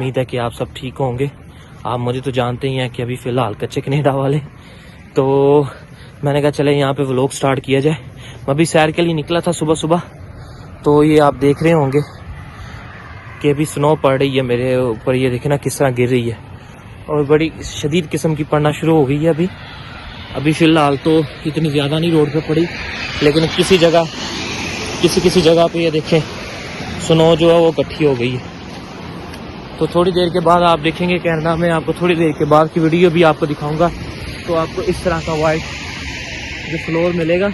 उम्मीद है कि आप सब ठीक होंगे। आप मुझे तो जानते ही हैं कि अभी फ़िलहाल कच्चे कनेडा वाले, तो मैंने कहा चले यहाँ पे व्लॉग स्टार्ट किया जाए। मैं अभी सैर के लिए निकला था सुबह सुबह, तो ये आप देख रहे होंगे कि अभी स्नो पड़ रही है मेरे ऊपर। ये देखें ना किस तरह गिर रही है, और बड़ी शदीद किस्म की पड़ना शुरू हो गई है। अभी फ़िलहाल तो इतनी ज़्यादा नहीं रोड पे पड़ी, लेकिन किसी जगह पे ये देखें स्नो जो है वो इकट्ठी हो गई है। तो थोड़ी देर के बाद आप देखेंगे कनाडा में, आपको थोड़ी देर के बाद की वीडियो भी आपको दिखाऊंगा, तो आपको इस तरह का वाइट जो फ्लोर मिलेगा,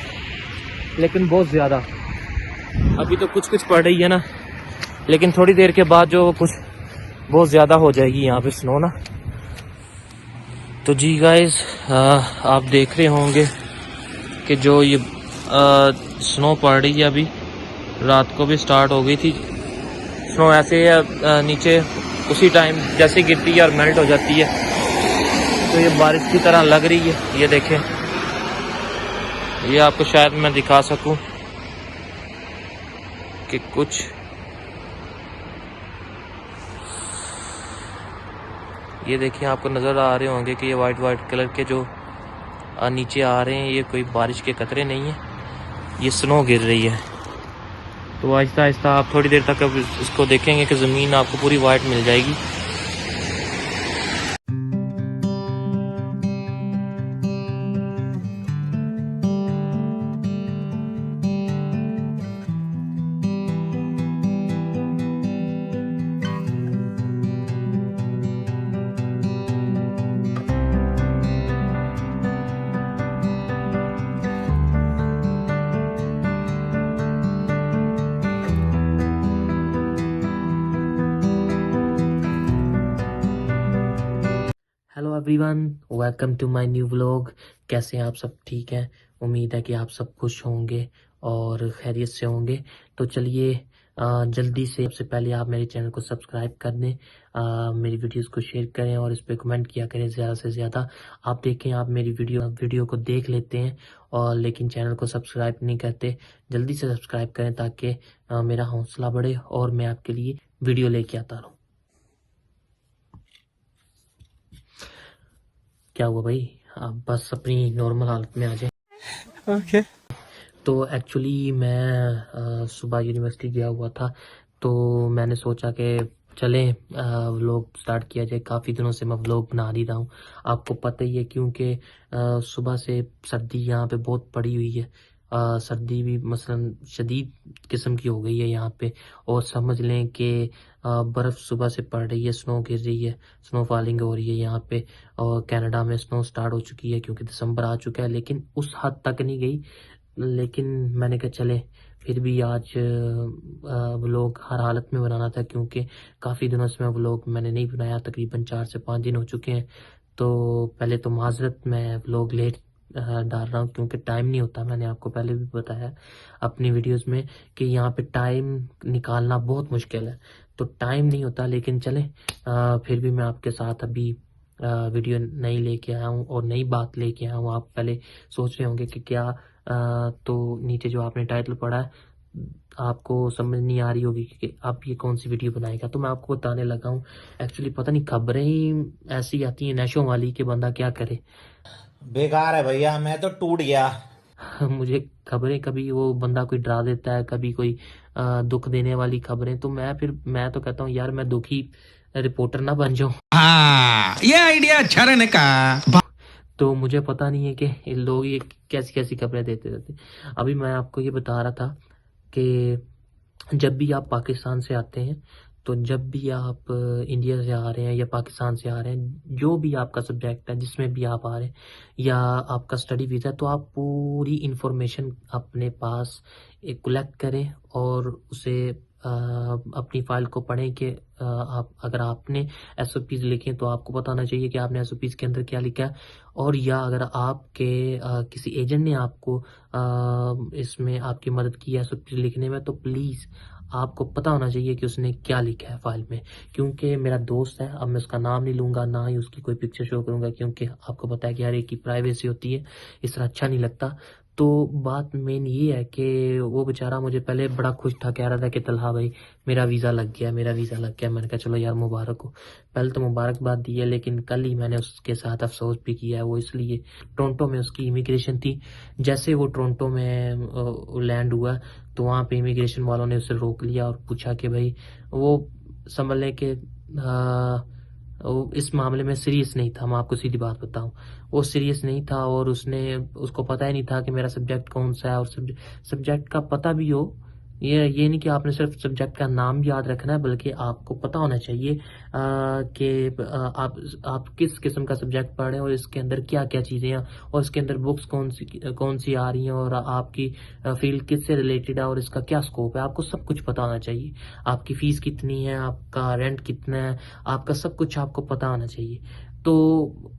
लेकिन बहुत ज़्यादा। अभी तो कुछ पड़ रही है ना, लेकिन थोड़ी देर के बाद जो कुछ बहुत ज़्यादा हो जाएगी यहाँ पे स्नो ना। तो जी गाइस, आप देख रहे होंगे कि जो ये स्नो पड़ रही है, अभी रात को भी स्टार्ट हो गई थी स्नो। ऐसे नीचे उसी टाइम जैसे गिरती है और मेल्ट हो जाती है, तो ये बारिश की तरह लग रही है। ये देखें, ये आपको शायद मैं दिखा सकूं कि कुछ ये देखिए, आपको नज़र आ रहे होंगे कि ये वाइट कलर के जो नीचे आ रहे हैं, ये कोई बारिश के कतरे नहीं है, ये स्नो गिर रही है। तो आहिस्ता आहिस्ता आप थोड़ी देर तक अब इसको देखेंगे कि ज़मीन आपको पूरी वाइट मिल जाएगी। Hello everyone, welcome to my new vlog. कैसे हैं आप सब? ठीक हैं? उम्मीद है कि आप सब खुश होंगे और खैरियत से होंगे। तो चलिए जल्दी से, सबसे पहले आप मेरे चैनल को सब्सक्राइब कर दें, मेरी वीडियोस को शेयर करें और इस पर कमेंट किया करें ज़्यादा से ज़्यादा। आप देखें, आप मेरी वीडियो को देख लेते हैं और लेकिन चैनल को सब्सक्राइब नहीं करते। जल्दी से सब्सक्राइब करें ताकि मेरा हौसला बढ़े और मैं आपके लिए वीडियो लेके आता रहूँ। क्या हुआ भाई? आप बस अपनी नॉर्मल हालत में आ जाए। ओके। तो एक्चुअली मैं सुबह यूनिवर्सिटी गया हुआ था, तो मैंने सोचा कि चलें व्लॉग स्टार्ट किया जाए। काफ़ी दिनों से मैं व्लॉग बना नहीं रहा हूँ, आपको पता ही है, क्योंकि सुबह से सर्दी यहाँ पे बहुत पड़ी हुई है। सर्दी भी मसलन शदीद किस्म की हो गई है यहाँ पे, और समझ लें कि बर्फ़ सुबह से पड़ रही है, स्नो गिर रही है, स्नो फॉलिंग हो रही है यहाँ पे। और कनाडा में स्नो स्टार्ट हो चुकी है क्योंकि दिसंबर आ चुका है, लेकिन उस हद तक नहीं गई। लेकिन मैंने कहा चले, फिर भी आज व्लॉग हर हालत में बनाना था, क्योंकि काफ़ी दिनों से मैं व्लॉग मैंने नहीं बनाया, तकरीबन 4 से 5 दिन हो चुके हैं। तो पहले तो माजरत, मैं व्लॉग लेट डाल रहा हूँ क्योंकि टाइम नहीं होता। मैंने आपको पहले भी बताया अपनी वीडियोस में कि यहाँ पे टाइम निकालना बहुत मुश्किल है, तो टाइम नहीं होता। लेकिन चले, फिर भी मैं आपके साथ अभी वीडियो नई लेके आया हूँ और नई बात लेके आया हूँ। आप पहले सोच रहे होंगे कि क्या, तो नीचे जो आपने टाइटल पढ़ा है, आपको समझ नहीं आ रही होगी कि आप ये कौन सी वीडियो बनाएगा। तो मैं आपको बताने लगा हूँ। एक्चुअली पता नहीं, खबरें ही ऐसी आती हैं नशों वाली कि बंदा क्या करे। बेकार है भैया, मैं तो टूट गया। मुझे खबरें, कभी वो बंदा कोई डरा देता है, कभी कोई दुख देने वाली खबरें, तो मैं तो कहता हूँ यार, मैं दुखी रिपोर्टर ना बन जाऊँ। हाँ, ये आइडिया अच्छा रहने का। तो मुझे पता नहीं है कि ये लोग ये कैसी कैसी खबरें देते रहते। अभी मैं आपको ये बता रहा था कि जब भी आप पाकिस्तान से आते हैं, तो जब भी आप इंडिया से आ रहे हैं या पाकिस्तान से आ रहे हैं, जो भी आपका सब्जेक्ट है, जिसमें भी आप आ रहे हैं, या आपका स्टडी वीज़ा, तो आप पूरी इंफॉर्मेशन अपने पास कलेक्ट करें और उसे अपनी फ़ाइल को पढ़ें कि आप, अगर आपने एसओपीज़ लिखे तो आपको पता होना चाहिए कि आपने एसओपीज़ के अंदर क्या लिखा है। और या अगर आपके किसी एजेंट ने आपको इसमें आपकी मदद की है एसओपीज़ लिखने में, तो प्लीज़ आपको पता होना चाहिए कि उसने क्या लिखा है फाइल में। क्योंकि मेरा दोस्त है, अब मैं उसका नाम नहीं लूँगा, ना ही उसकी कोई पिक्चर शो करूँगा, क्योंकि आपको पता है कि हर एक की प्राइवेसी होती है, इस तरह अच्छा नहीं लगता। तो बात मेन ये है कि वो बेचारा मुझे पहले बड़ा खुश था, कह रहा था कि तलहा भाई मेरा वीज़ा लग गया, मेरा वीज़ा लग गया। मैंने कहा चलो यार मुबारक हो। पहले तो मुबारकबाद दी है, लेकिन कल ही मैंने उसके साथ अफसोस भी किया है। वो इसलिए टोरंटो में उसकी इमिग्रेशन थी, जैसे वो टोरंटो में लैंड हुआ तो वहाँ पे इमिग्रेशन वालों ने उसे रोक लिया और पूछा कि भाई वो समझ लें कि वो इस मामले में सीरियस नहीं था। मैं आपको सीधी बात बताऊं, वो सीरियस नहीं था और उसको पता ही नहीं था कि मेरा सब्जेक्ट कौन सा है। और सब्जेक्ट का पता भी हो, ये नहीं कि आपने सिर्फ सब्जेक्ट का नाम याद रखना है, बल्कि आपको पता होना चाहिए कि आप किस किस्म का सब्जेक्ट पढ़ रहे हैं और इसके अंदर क्या क्या चीज़ें हैं और इसके अंदर बुक्स कौन सी आ रही हैं और आपकी फील्ड किससे रिलेटेड है और इसका क्या स्कोप है। आपको सब कुछ पता होना चाहिए। आपकी फ़ीस कितनी है, आपका रेंट कितना है, आपका सब कुछ आपको पता होना चाहिए। तो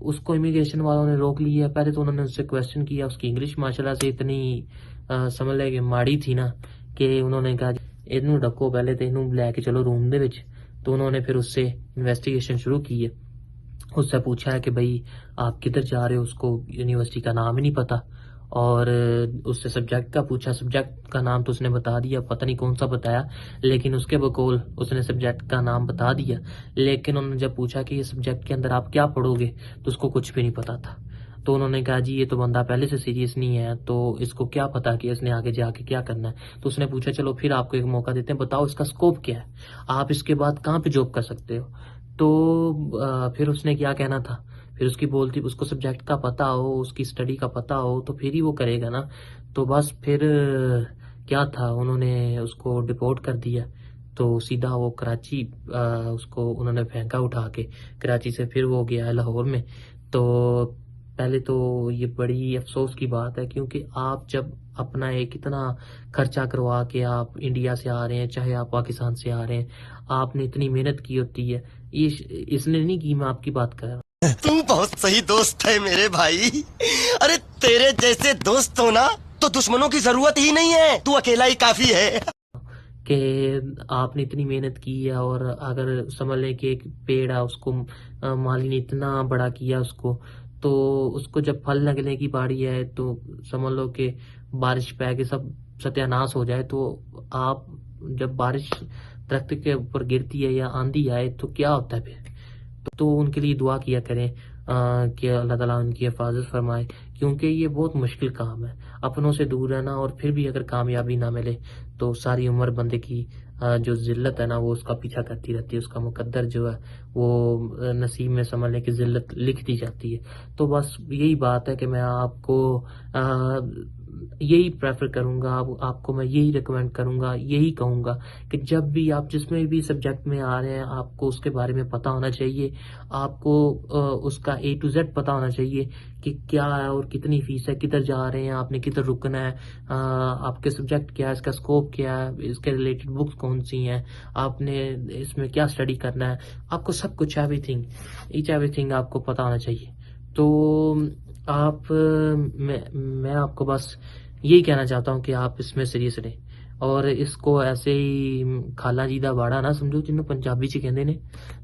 उसको इमिग्रेशन वालों ने रोक लिया। पहले तो उन्होंने उससे क्वेश्चन किया, उसकी इंग्लिश माशाल्लाह से इतनी समझ लें कि माड़ी थी ना कि उन्होंने कहा इनू डको, पहले तो इनू लैके चलो रूम दे विच। तो उन्होंने फिर उससे इन्वेस्टिगेशन शुरू की है। उससे पूछा है कि भाई आप किधर जा रहे हो, उसको यूनिवर्सिटी का नाम ही नहीं पता। और उससे सब्जेक्ट का पूछा, सब्जेक्ट का नाम तो उसने बता दिया, पता नहीं कौन सा बताया, लेकिन उसके बकौल उसने सब्जेक्ट का नाम बता दिया। लेकिन उन्होंने जब पूछा कि ये सब्जेक्ट के अंदर आप क्या पढ़ोगे, तो उसको कुछ भी नहीं पता था। तो उन्होंने कहा जी ये तो बंदा पहले से सीरियस नहीं है, तो इसको क्या पता कि इसने आगे जाके क्या करना है। तो उसने पूछा चलो फिर आपको एक मौका देते हैं, बताओ इसका स्कोप क्या है, आप इसके बाद कहाँ पे जॉब कर सकते हो। तो फिर उसने क्या कहना था, फिर उसकी बोलती उसको सब्जेक्ट का पता हो, उसकी स्टडी का पता हो, तो फिर ही वो करेगा ना। तो बस फिर क्या था, उन्होंने उसको डिपोर्ट कर दिया। तो सीधा वो कराची उसको उन्होंने फेंका उठा के कराची से। फिर वो गया है लाहौर में। तो पहले तो ये बड़ी अफसोस की बात है, क्योंकि आप जब अपना एक इतना खर्चा करवा के आप इंडिया से आ रहे हैं, चाहे आप पाकिस्तान से आ रहे हैं, आपने इतनी मेहनत की होती है। ये इसने नहीं की, मैं आपकी बात कर रहा हूँ। तू बहुत सही दोस्त है मेरे भाई। अरे तेरे जैसे दोस्त हो ना तो दुश्मनों की जरूरत ही नहीं है, तू अकेला ही काफी है। कि आपने इतनी मेहनत की है और अगर समझ लें कि एक पेड़ है, उसको माली ने इतना बड़ा किया उसको, तो उसको जब फल लगने की बारी है तो समझ लो कि बारिश पे आके सब सत्यानाश हो जाए। तो आप जब बारिश दरख्त के ऊपर गिरती है या आंधी आए तो क्या होता है फिर। तो उनके लिए दुआ किया करें कि अल्लाह ताला उनकी हिफाजत फरमाए, क्योंकि ये बहुत मुश्किल काम है अपनों से दूर रहना। और फिर भी अगर कामयाबी ना मिले तो सारी उम्र बंदे की जो जिल्लत है ना वो उसका पीछा करती रहती है, उसका मुकद्दर जो है वो नसीब में समझ लें कि जिल्लत लिख दी जाती है। तो बस यही बात है कि मैं आपको यही प्रेफर करूंगा, आपको मैं यही रिकमेंड करूंगा, यही कहूंगा कि जब भी आप जिसमें भी सब्जेक्ट में आ रहे हैं, आपको उसके बारे में पता होना चाहिए। आपको उसका A to Z पता होना चाहिए कि क्या है और कितनी फीस है, किधर जा रहे हैं, आपने किधर रुकना है, आपके सब्जेक्ट क्या है, इसका स्कोप क्या है, इसके रिलेटेड बुक्स कौन सी हैं, आपने इसमें क्या स्टडी करना है। आपको सब कुछ एवरीथिंग आपको पता होना चाहिए। तो मैं आपको बस यही कहना चाहता हूँ कि आप इसमें सीरियस रहें और इसको ऐसे ही खाला जी दा बाड़ा ना समझो, जिन्होंने पंजाबी च कहते ने,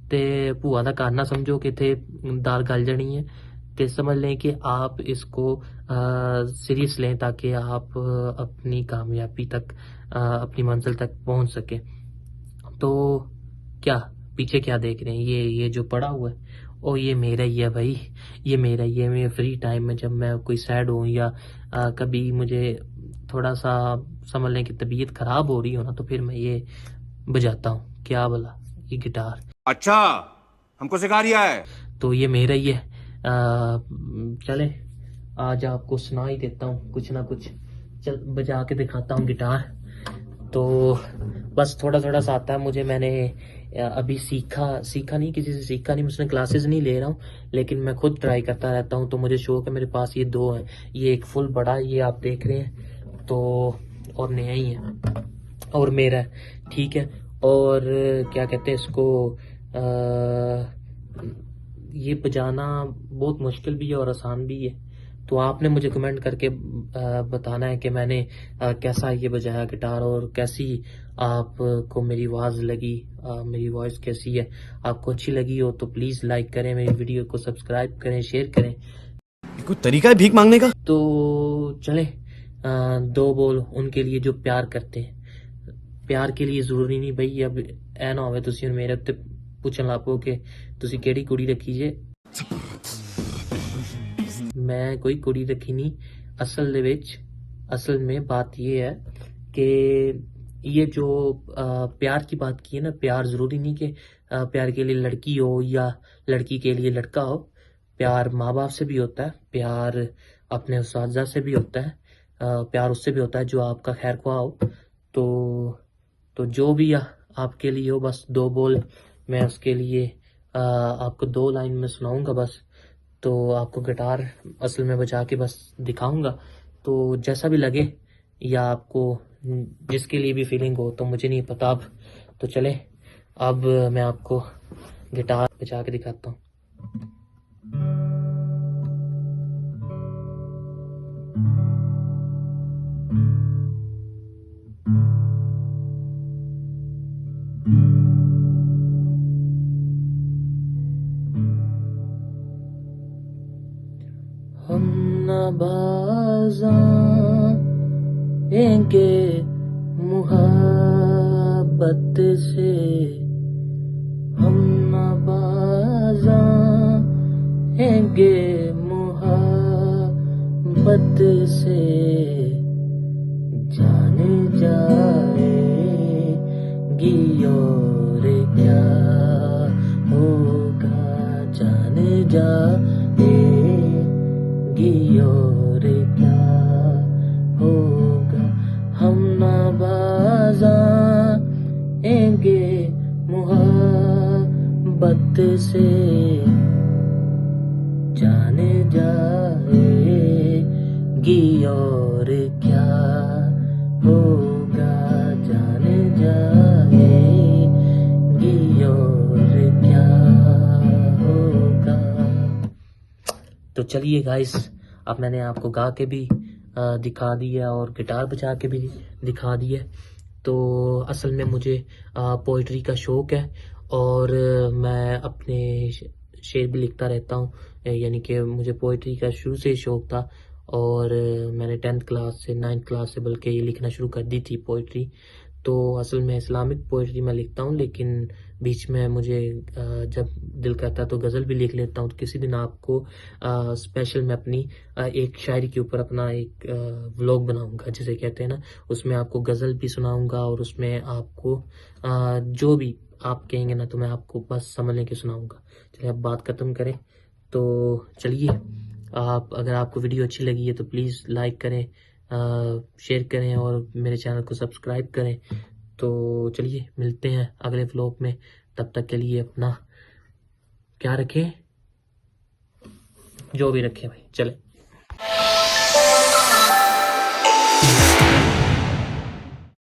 ते भूआ दा घर ना समझो कि इत्थे दाल गल जानी है। ते समझ लें कि आप इसको सीरियस लें ताकि आप अपनी कामयाबी तक अपनी मंजिल तक पहुंच सकें। तो क्या पीछे क्या देख रहे हैं, ये जो पड़ा हुआ है और ये मेरा ही है भाई, ये मेरा ही है। मैं फ्री टाइम में जब मैं कोई सैड हूँ या कभी मुझे थोड़ा सा समझ लें कि तबीयत खराब हो रही हो ना, तो फिर मैं ये बजाता हूँ, क्या बोला, ये गिटार। अच्छा, हमको सिखा रिया है। तो ये मेरा ही है। चले आज आपको सुना ही देता हूँ कुछ ना कुछ, चल बजा के दिखाता हूँ गिटार। तो बस थोड़ा थोड़ा सा आता है मुझे, मैंने अभी सीखा नहीं, किसी से सीखा नहीं, मैं उसने क्लासेस नहीं ले रहा हूँ, लेकिन मैं खुद ट्राई करता रहता हूँ। तो मुझे शौक है, मेरे पास ये दो है, ये एक फुल बड़ा ये आप देख रहे हैं, तो और नया ही है और मेरा है, ठीक है। और क्या कहते हैं इसको, ये बजाना बहुत मुश्किल भी है और आसान भी है। तो आपने मुझे कमेंट करके बताना है कि मैंने कैसा ये बजाया गिटार और कैसी आपको मेरी आवाज़ लगी, मेरी वॉइस कैसी है। आपको अच्छी लगी हो तो प्लीज़ लाइक करें, मेरी वीडियो को सब्सक्राइब करें, शेयर करें। कोई तरीका है भीख मांगने का? तो चलें दो बोल उनके लिए जो प्यार करते हैं। प्यार के लिए ਜ਼ਰੂਰੀ ਨਹੀਂ ਬਈ अब ਐ ਨਾ ਹੋਵੇ ਤੁਸੀਂ ਹੁਣ ਮੇਰੇ ਉੱਤੇ ਪੁੱਛਣ ਲੱਗ ਪਓ ਕਿ ਤੁਸੀਂ ਕਿਹੜੀ ਕੁੜੀ ਰੱਖੀ ਜੇ। मैं कोई कुड़ी रखी नहीं। असल में बात ये है कि ये जो प्यार की बात की है ना, प्यार ज़रूरी नहीं कि प्यार के लिए लड़की हो या लड़की के लिए लड़का हो। प्यार माँ बाप से भी होता है, प्यार अपने उस्ताद से भी होता है, प्यार उससे भी होता है जो आपका खैर ख्वाह हो। तो जो भी आपके लिए हो, बस दो बोल मैं उसके लिए आपको 2 लाइन में सुनाऊंगा बस। तो आपको गिटार असल में बजा के बस दिखाऊंगा, तो जैसा भी लगे या आपको जिसके लिए भी फीलिंग हो तो मुझे नहीं पता। अब तो चले, अब मैं आपको गिटार बजा के दिखाता हूँ। हम न बाज़ाएंगे मुहब्बत से, हम न बाज़ाएंगे मुहब्बत से। जाने जाएगी और क्या होगा, जाने जाएगी और क्या होगा। हम ना बाज़ाएंगे मुहब्बत से, जाने जाएगी और क्या होगा, जाने जाएगी और क्या होगा। तो चलिए गाइस, अब मैंने आपको गा के भी दिखा दिया और गिटार बजा के भी दिखा दिया। तो असल में मुझे पोइट्री का शौक़ है और मैं अपने शेर भी लिखता रहता हूँ, यानी कि मुझे पोइट्री का शुरू से ही शौक़ था और मैंने 10th क्लास से 9th क्लास से बल्कि ये लिखना शुरू कर दी थी पोइट्री। तो असल में इस्लामिक पोइट्री मैं लिखता हूँ, लेकिन बीच में मुझे जब दिल करता है तो गज़ल भी लिख लेता हूँ। तो किसी दिन आपको स्पेशल मैं अपनी एक शायरी के ऊपर अपना एक व्लॉग बनाऊँगा, जिसे कहते हैं ना, उसमें आपको गज़ल भी सुनाऊँगा और उसमें आपको जो भी आप कहेंगे ना तो मैं आपको बस समझ लेके सुनाऊँगा। चलिए अब बात ख़त्म करें। तो चलिए, आप अगर आपको वीडियो अच्छी लगी है तो प्लीज़ लाइक करें, शेयर करें और मेरे चैनल को सब्सक्राइब करें। तो चलिए मिलते हैं अगले व्लॉग में, तब तक के लिए अपना क्या रखें, जो भी रखें भाई, चले।